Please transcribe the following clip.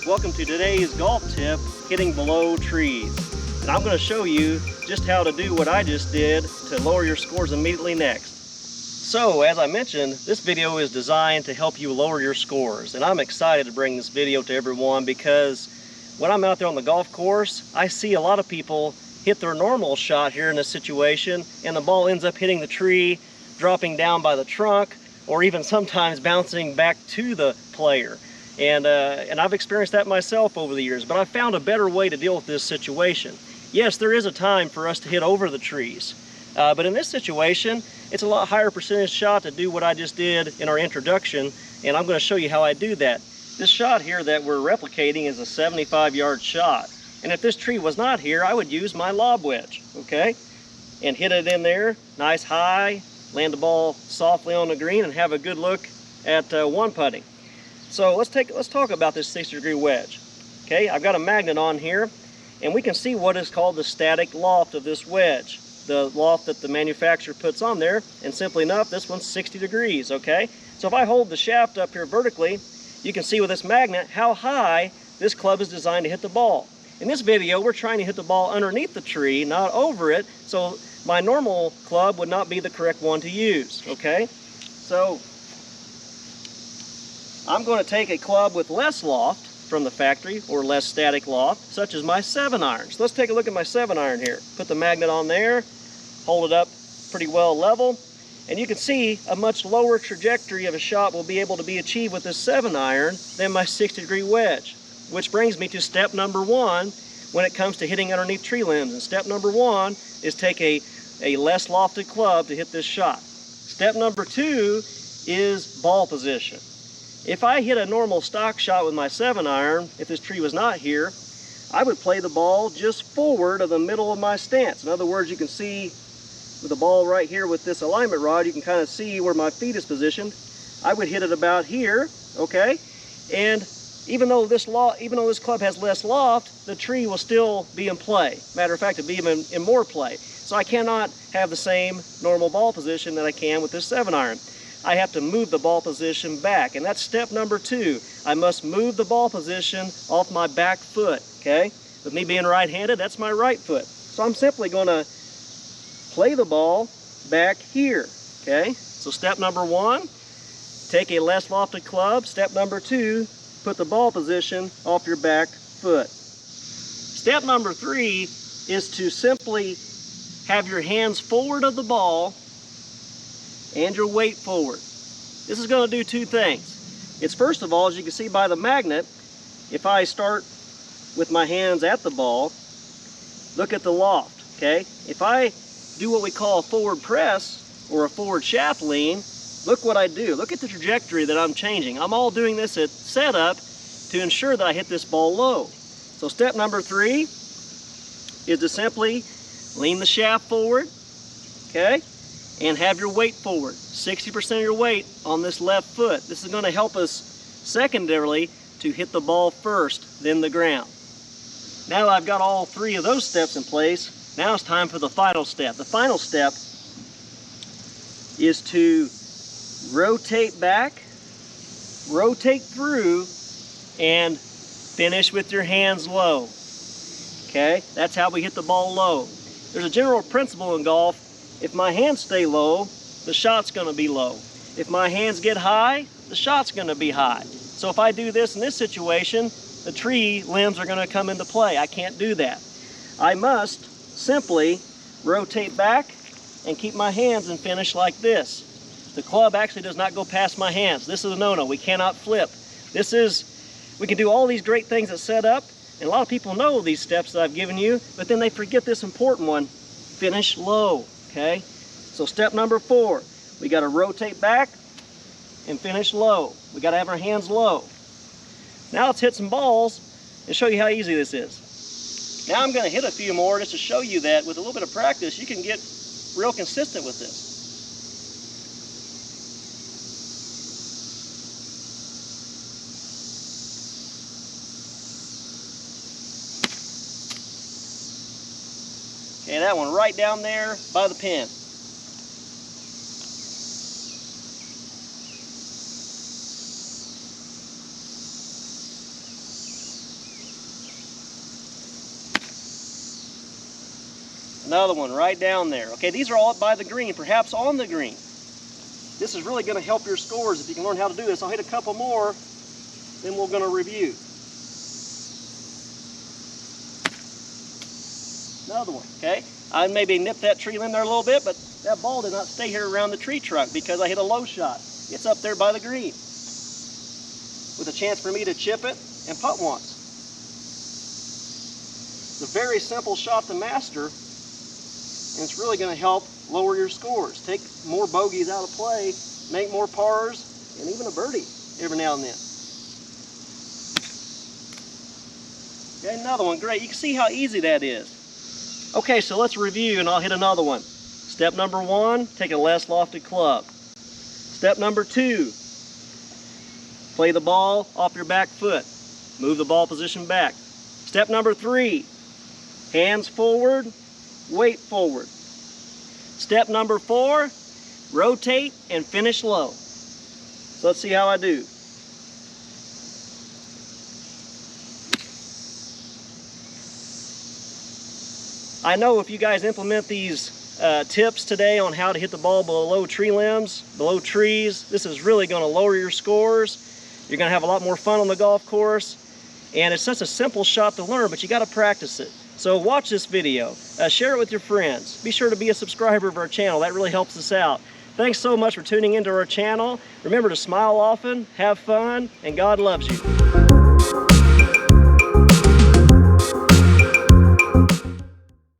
welcome to today's golf tip, hitting below trees. And I'm going to show you just how to do what I just did to lower your scores immediately next. So, as I mentioned, this video is designed to help you lower your scores. And I'm excited to bring this video to everyone because when I'm out there on the golf course, I see a lot of people hit their normal shot here in this situation, and the ball ends up hitting the tree, dropping down by the trunk, or even sometimes bouncing back to the player. And I've experienced that myself over the years, but I found a better way to deal with this situation. Yes, there is a time for us to hit over the trees, but in this situation, it's a lot higher percentage shot to do what I just did in our introduction, and I'm going to show you how I do that. This shot here that we're replicating is a 75-yard shot, and if this tree was not here, I would use my lob wedge, okay? And hit it in there, nice high, land the ball softly on the green, and have a good look at one putting. So let's talk about this 60-degree wedge. Okay, I've got a magnet on here, and we can see what is called the static loft of this wedge. The loft that the manufacturer puts on there, and simply enough, this one's 60 degrees, okay? So if I hold the shaft up here vertically, you can see with this magnet how high this club is designed to hit the ball. In this video, we're trying to hit the ball underneath the tree, not over it, so my normal club would not be the correct one to use, okay? So I'm going to take a club with less loft from the factory, or less static loft, such as my 7-iron. So let's take a look at my 7-iron here. Put the magnet on there, hold it up pretty well level, and you can see a much lower trajectory of a shot will be able to be achieved with this 7-iron than my 60-degree wedge. Which brings me to step number 1 when it comes to hitting underneath tree limbs. And step number 1 is take a less lofted club to hit this shot. Step number 2 is ball position. If I hit a normal stock shot with my 7-iron, if this tree was not here, I would play the ball just forward of the middle of my stance. In other words, you can see with the ball right here with this alignment rod, you can kind of see where my feet is positioned. I would hit it about here, okay? And even though this club has less loft, the tree will still be in play. Matter of fact, it'll be even in more play. So I cannot have the same normal ball position that I can with this 7-iron. I have to move the ball position back, and that's step number 2. I must move the ball position off my back foot, okay? With me being right-handed, that's my right foot. So I'm simply going to play the ball back here, okay? So step number 1, take a less lofted club. Step number 2, put the ball position off your back foot. Step number 3 is to simply have your hands forward of the ball and your weight forward. This is going to do 2 things. It's first of all, as you can see by the magnet, if I start with my hands at the ball, look at the loft, okay? If I do what we call a forward press or a forward shaft lean, look what I do. Look at the trajectory that I'm changing. I'm all doing this at setup to ensure that I hit this ball low. So step number 3 is to simply lean the shaft forward, okay? And have your weight forward, 60% of your weight on this left foot. This is going to help us secondarily to hit the ball first, then the ground. Now I've got all 3 of those steps in place, now it's time for the final step. The final step is to rotate back, rotate through, and finish with your hands low. Okay, that's how we hit the ball low. There's a general principle in golf. If my hands stay low, the shot's going to be low. If my hands get high, the shot's going to be high. So if I do this in this situation, the tree limbs are going to come into play. I can't do that. I must simply rotate back and keep my hands and finish like this. The club actually does not go past my hands. This is a no-no. We cannot flip. We can do all these great things at setup, and a lot of people know these steps that I've given you, but then they forget this important one: finish low. Okay, so step number 4, we got to rotate back and finish low. We got to have our hands low. Now let's hit some balls and show you how easy this is. Now I'm going to hit a few more just to show you that with a little bit of practice, you can get real consistent with this. Okay, that one right down there by the pin. Another one right down there. Okay, these are all up by the green, perhaps on the green. This is really going to help your scores if you can learn how to do this. I'll hit a couple more, then we're going to review. Another one, okay? I maybe nipped that tree limb there a little bit, but that ball did not stay here around the tree trunk because I hit a low shot. It's up there by the green, with a chance for me to chip it and putt once. It's a very simple shot to master, and it's really going to help lower your scores. Take more bogeys out of play, make more pars, and even a birdie every now and then. Okay, another one, great. You can see how easy that is. Okay, so let's review, and I'll hit another one. Step number 1, take a less lofted club. Step number 2, play the ball off your back foot. Move the ball position back. Step number 3, hands forward, weight forward. Step number 4, rotate and finish low. So let's see how I do. I know if you guys implement these tips today on how to hit the ball below tree limbs, below trees, this is really going to lower your scores. You're going to have a lot more fun on the golf course. And it's such a simple shot to learn, but you got to practice it. So watch this video, share it with your friends. Be sure to be a subscriber of our channel. That really helps us out. Thanks so much for tuning into our channel. Remember to smile often, have fun, and God loves you.